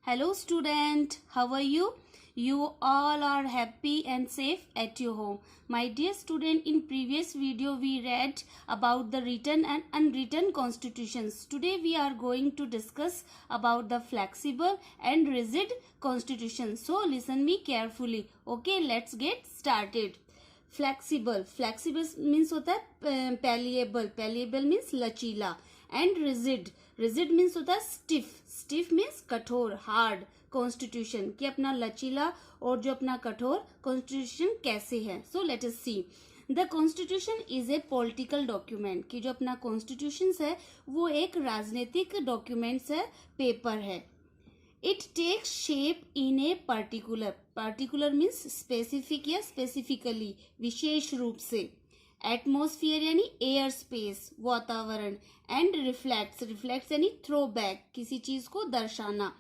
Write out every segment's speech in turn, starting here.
Hello student, how are you? You all are happy and safe at your home. My dear student, in previous video we read about the written and unwritten constitutions. Today we are going to discuss about the flexible and rigid constitutions. So listen me carefully. Okay, let's get started. Flexible means होता है palleable means लचीला, and rigid means होता है stiff means कठोर, hard. Constitution कि अपना लचीला और जो अपना कठोर कॉन्स्टिट्यूशन कैसे है. So let us see. The constitution is a political document कि जो अपना कॉन्स्टिट्यूशन है वो एक राजनीतिक डॉक्यूमेंट्स है, पेपर है. It takes shape in a particular means specific या स्पेसिफिकली, विशेष रूप से. एटमोस्फियर यानी एयर स्पेस, वातावरण. एंड रिफ्लेक्ट्स यानी थ्रो बैक, किसी चीज को दर्शाना.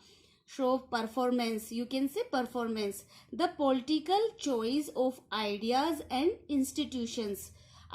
Show performance, you can say performance. The political choice of ideas and institutions.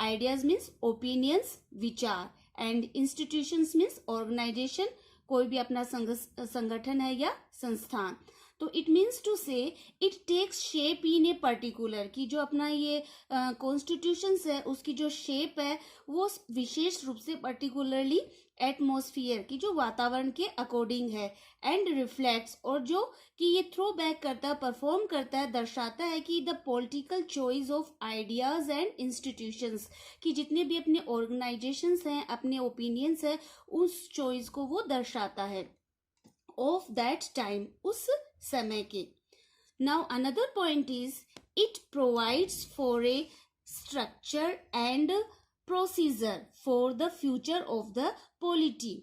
Ideas means opinions, विचार, and institutions means organization, कोई भी अपना संगठन है या संस्थान. तो it means to say it takes shape in a particular कि जो अपना ये कॉन्स्टिट्यूशन है उसकी जो शेप है वो विशेष रूप से पर्टिकुलरली एटमॉस्फियर की जो वातावरण के अकॉर्डिंग है. एंड रिफ्लेक्ट्स, और जो कि ये थ्रो बैक करता है, परफॉर्म करता है, दर्शाता है कि the political choice of ideas and institutions कि जितने भी अपने ऑर्गेनाइजेशंस हैं, अपने ओपिनियंस है, उस चॉइस को वो दर्शाता है ऑफ दैट टाइम, उस समय के. Now another point is it provides for a structure and procedure for the future of the polity.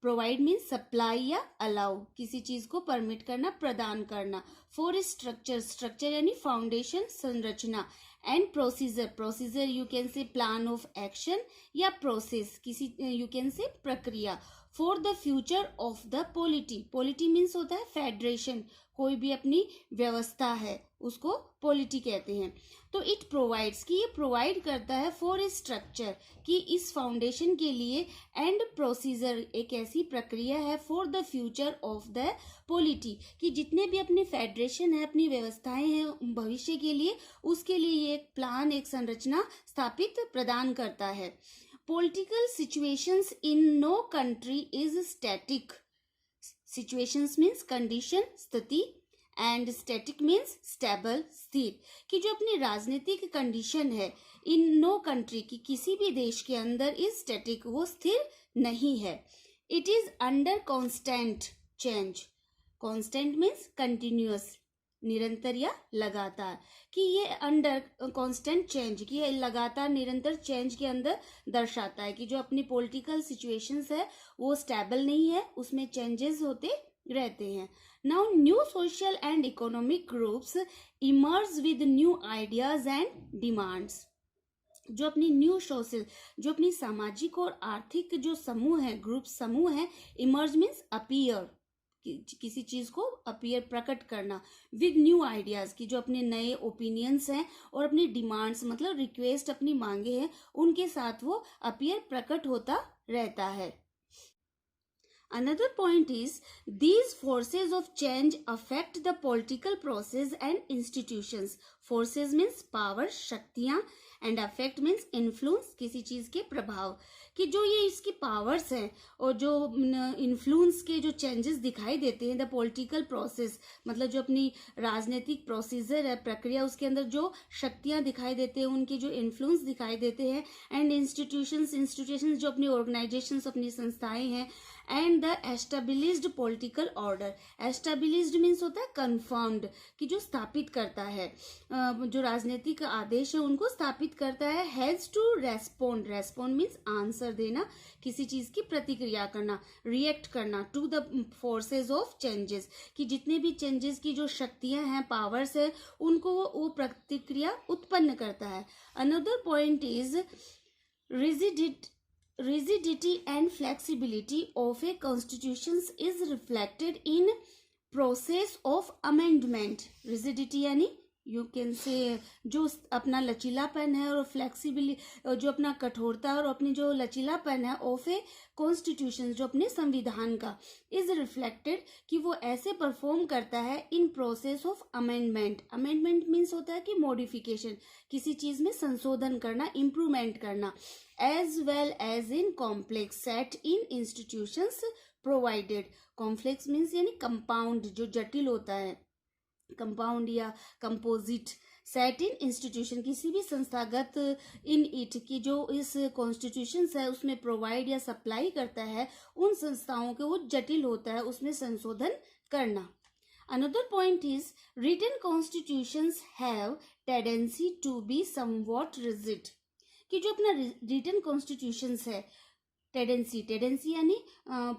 Provide means supply या अलाउ, किसी चीज को परमिट करना, प्रदान करना. फॉर स्ट्रक्चर यानी फाउंडेशन, संरचना. And procedure you can say plan of action या प्रोसेस, किसी यू कैन से प्रक्रिया. For the future of the polity means होता है फेडरेशन, कोई भी अपनी व्यवस्था है उसको पॉलिटी कहते हैं. तो इट प्रोवाइड्स कि ये प्रोवाइड करता है फॉर ए स्ट्रक्चर कि इस फाउंडेशन के लिए, एंड प्रोसीजर एक ऐसी प्रक्रिया है for the future of the polity कि जितने भी अपने फेडरेशन है, अपनी व्यवस्थाएं हैं भविष्य के लिए, उसके लिए ये एक प्लान, एक संरचना स्थापित प्रदान करता है. Political situations in no country is static. Situations means condition, स्थिति, and static means stable, स्थिर. कि जो अपनी राजनीतिक कंडीशन है इन नो कंट्री की किसी भी देश के अंदर इज स्टैटिक, वो स्थिर नहीं है. It is under constant change. Constant means continuous, निरंतर या लगातार. कि ये अंडर कांस्टेंट चेंज, कि ये लगातार निरंतर चेंज के अंदर दर्शाता है कि जो अपनी पॉलिटिकल सिचुएशंस है वो स्टेबल नहीं है, उसमें चेंजेस होते रहते हैं. Now new social and economic groups emerge with new ideas and demands. जो अपनी न्यू सोशल, जो अपनी सामाजिक और आर्थिक जो समूह है, ग्रुप समूह है, इमर्ज मीन्स अपीयर, किसी चीज को अपीयर प्रकट करना, विद न्यू आइडियाज की जो अपने नए ओपिनियंस हैं और अपनी डिमांड्स मतलब रिक्वेस्ट, अपनी मांगे हैं, उनके साथ वो अपीयर प्रकट होता रहता है. Another point is these forces of change affect the political process and institutions. Forces means power, शक्तियां, and affect means influence, किसी चीज के प्रभाव. कि जो ये इसकी पावर्स हैं और जो इन्फ्लुएंस के जो चेंजेस दिखाई देते हैं द पॉलिटिकल प्रोसेस, मतलब जो अपनी राजनीतिक प्रोसीजर है, प्रक्रिया, उसके अंदर जो शक्तियां दिखाई देते हैं, उनके जो इन्फ्लुएंस दिखाई देते हैं. एंड इंस्टीट्यूशंस जो अपनी ऑर्गेनाइजेशंस, अपनी संस्थाएं हैं. And the established political order. Established means होता है कन्फर्म्ड, कि जो स्थापित करता है, जो राजनीतिक आदेश है उनको स्थापित करता है. Has to respond means answer देना, किसी चीज की प्रतिक्रिया करना, रिएक्ट करना. To the forces of changes, कि जितने भी चेंजेस की जो शक्तियां हैं, पावर्स है, उनको वो प्रतिक्रिया उत्पन्न करता है. Another point is rigidity and flexibility of a constitution is reflected in process of amendment. rigidity यानी यू कैन से जो अपना लचीलापन है और फ्लेक्सिबिलिटी, जो अपना कठोरता है और अपनी जो लचीलापन है ऑफ ए कॉन्स्टिट्यूशन, जो अपने संविधान का, इज रिफ्लेक्टेड कि वो ऐसे परफॉर्म करता है in process of amendment. Amendment means होता है कि मॉडिफिकेशन, किसी चीज में संशोधन करना, इम्प्रूवमेंट करना, as well as in complex set in institutions provided. Complex means यानी कंपाउंड, जो जटिल होता है, कंपाउंड या कंपोजिट, सेट इन इंस्टीट्यूशन, किसी भी संस्थागत, इन इट की जो इस कॉन्स्टिट्यूशन है उसमें प्रोवाइड या सप्लाई करता है, उन संस्थाओं के वो जटिल होता है, उसमें संशोधन करना। Another point is written constitutions have tendency to be somewhat rigid, कि जो अपना रिटन कॉन्स्टिट्यूशंस है, टेंडेंसी यानी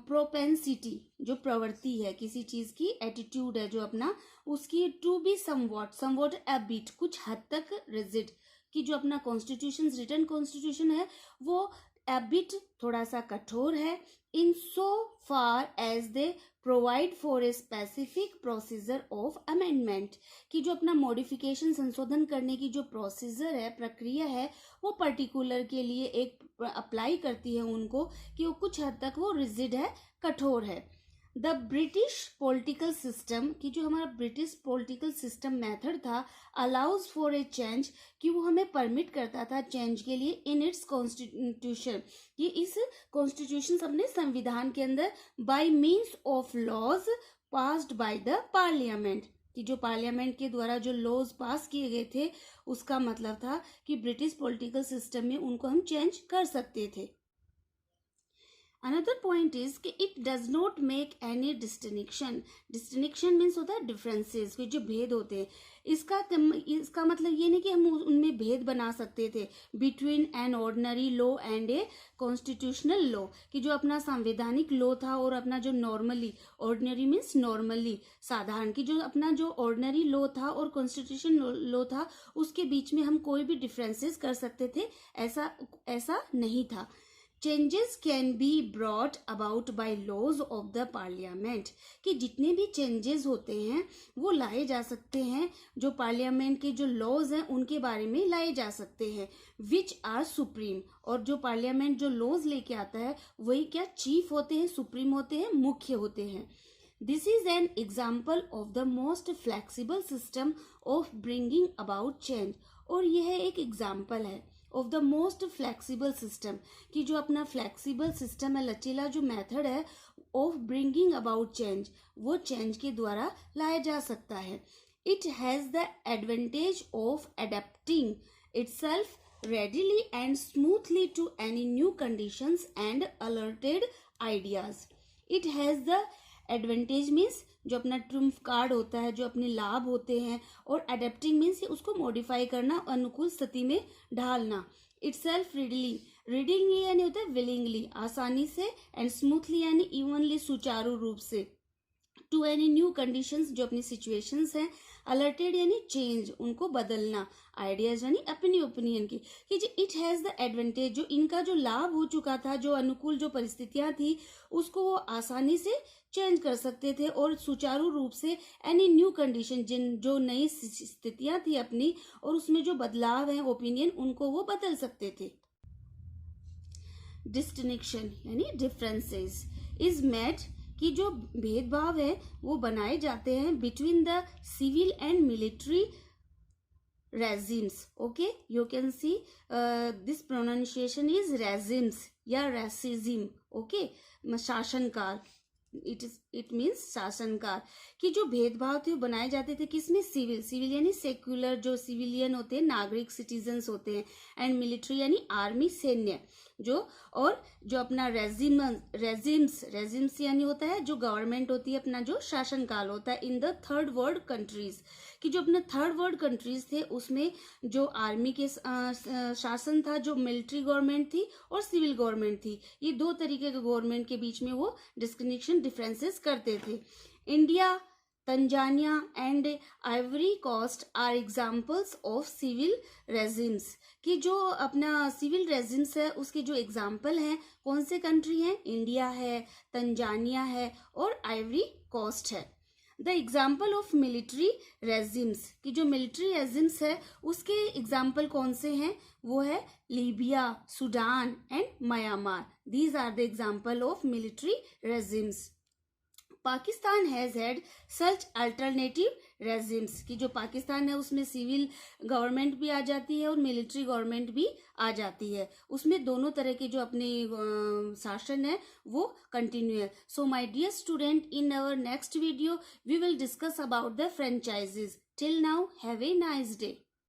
प्रोपेंसिटी, जो प्रवृत्ति है किसी चीज की, एटीट्यूड है जो अपना उसकी, to be somewhat a bit, कुछ हद तक, रिजिड, कि जो अपना कॉन्स्टिट्यूशन, रिटन कॉन्स्टिट्यूशन है वो अ बिट, थोड़ा सा कठोर है, in so far as they provide for a specific procedure of amendment, कि जो अपना मॉडिफिकेशन, संशोधन करने की जो प्रोसीजर है, प्रक्रिया है, वो पर्टिकुलर के लिए एक अप्लाई करती है उनको, कि वो कुछ हद तक वो रिजिड है, कठोर है। द ब्रिटिश पॉलिटिकल सिस्टम, की जो हमारा ब्रिटिश पॉलिटिकल सिस्टम मेथड था, अलाउज फॉर ए चेंज, कि वो हमें परमिट करता था चेंज के लिए, इन इट्स कॉन्स्टिट्यूशन, कि इस कॉन्स्टिट्यूशन, अपने संविधान के अंदर, by means of laws passed by the parliament, कि जो पार्लियामेंट के द्वारा जो लॉज पास किए गए थे, उसका मतलब था कि ब्रिटिश पॉलिटिकल सिस्टम में उनको हम चेंज कर सकते थे। अनदर पॉइंट इज कि it does not make any distinction, distinction means होता है डिफरेंसेस, कि जो भेद होते हैं, इसका मतलब ये नहीं कि हम उनमें भेद बना सकते थे between an ordinary law and a constitutional law, कि जो अपना संवैधानिक लॉ था और अपना जो नॉर्मली, ऑर्डिनरी मीन्स नॉर्मली, साधारण, कि जो अपना जो ऑर्डिनरी लॉ था और कॉन्स्टिट्यूशन लॉ था, उसके बीच में हम कोई भी डिफरेंसेस कर सकते थे, ऐसा नहीं था। Changes can be brought about by laws of the parliament, कि जितने भी चेंजेस होते हैं वो लाए जा सकते हैं, जो पार्लियामेंट के जो लॉज हैं उनके बारे में लाए जा सकते हैं, विच आर सुप्रीम, और जो पार्लियामेंट जो लॉज लेके आता है वही क्या चीफ होते हैं, सुप्रीम होते हैं, मुख्य होते हैं। This is an example of the most flexible system of bringing about change, और यह एक एग्जाम्पल है of the most flexible system, कि जो अपना फ्लेक्सिबल सिस्टम है, लचीला जो मेथड है, ऑफ ब्रिंगिंग अबाउट चेंज, वो चेंज के द्वारा लाया जा सकता है। It has the advantage of adapting itself readily and smoothly to any new conditions and alerted ideas. It has the advantage means जो अपना ट्रम्प कार्ड होता है, जो अपने लाभ होते हैं, और अडेप्टिंग मीन्स उसको मॉडिफाई करना, अनुकूल स्थिति में ढालना। इटसेल्फ रीडिंगली यानी होता है विलिंगली, आसानी से, एंड स्मूथली यानी इवनली, सुचारू रूप से, टू एनी न्यू कंडीशंस, जो अपनी सिचुएशंस हैं, अलर्टेड यानी चेंज, उनको बदलना, आइडियाज यानी अपनी ओपिनियन की, कि जो इट हैज द एडवांटेज, जो इनका जो लाभ हो चुका था, जो अनुकूल जो परिस्थितियां थी, उसको वो आसानी से चेंज कर सकते थे, और सुचारू रूप से एनी न्यू कंडीशन, जो नई स्थितियां थी अपनी, और उसमें जो बदलाव है ओपिनियन, उनको वो बदल सकते थे। डिस्टिंक्शन यानी डिफरेंसेस इज मेड, कि जो भेदभाव है वो बनाए जाते हैं between the civil and military regimes. Okay, you can see this pronunciation is regimes या रेसिज्म। ओके, शासनकाल, इट मीन्स शासनकाल, कि जो भेदभाव थे वो बनाए जाते थे किसमें, सिविल यानी सेक्युलर, जो सिविलियन होते हैं, नागरिक सिटीजन्स होते हैं, एंड मिलिट्री यानी आर्मी, सैन्य, जो, और जो अपना रेजिम्स यानी होता है जो गवर्नमेंट होती है, अपना जो शासनकाल होता है in the third world countries, कि जो अपने थर्ड वर्ल्ड कंट्रीज थे उसमें जो आर्मी के शासन था, जो मिलिट्री गवर्नमेंट थी और सिविल गवर्नमेंट थी, ये दो तरीके के गवर्नमेंट के बीच में वो डिस्टिंक्शन, डिफरेंसेस करते थे। India, Tanzania and Ivory Coast are examples of civil regimes, कि जो अपना सिविल रेजिम्स है उसके जो एग्जाम्पल हैं, कौन से कंट्री हैं, इंडिया है, तंजानिया है और आइवरी कोस्ट है। The example of military regimes, कि जो मिलिट्री रेजिम्स है उसके एग्जाम्पल कौन से हैं, वो है Libya, Sudan and Myanmar. These are the example of military regimes. Pakistan has had such alternative regimes, कि जो पाकिस्तान है उसमें सिविल गवर्नमेंट भी आ जाती है और मिलिट्री गवर्नमेंट भी आ जाती है. उसमें दोनों तरह के जो अपने शासन है वो कंटिन्यू है. So my dear student, in our next video we will discuss about the franchises. Till now have a nice day.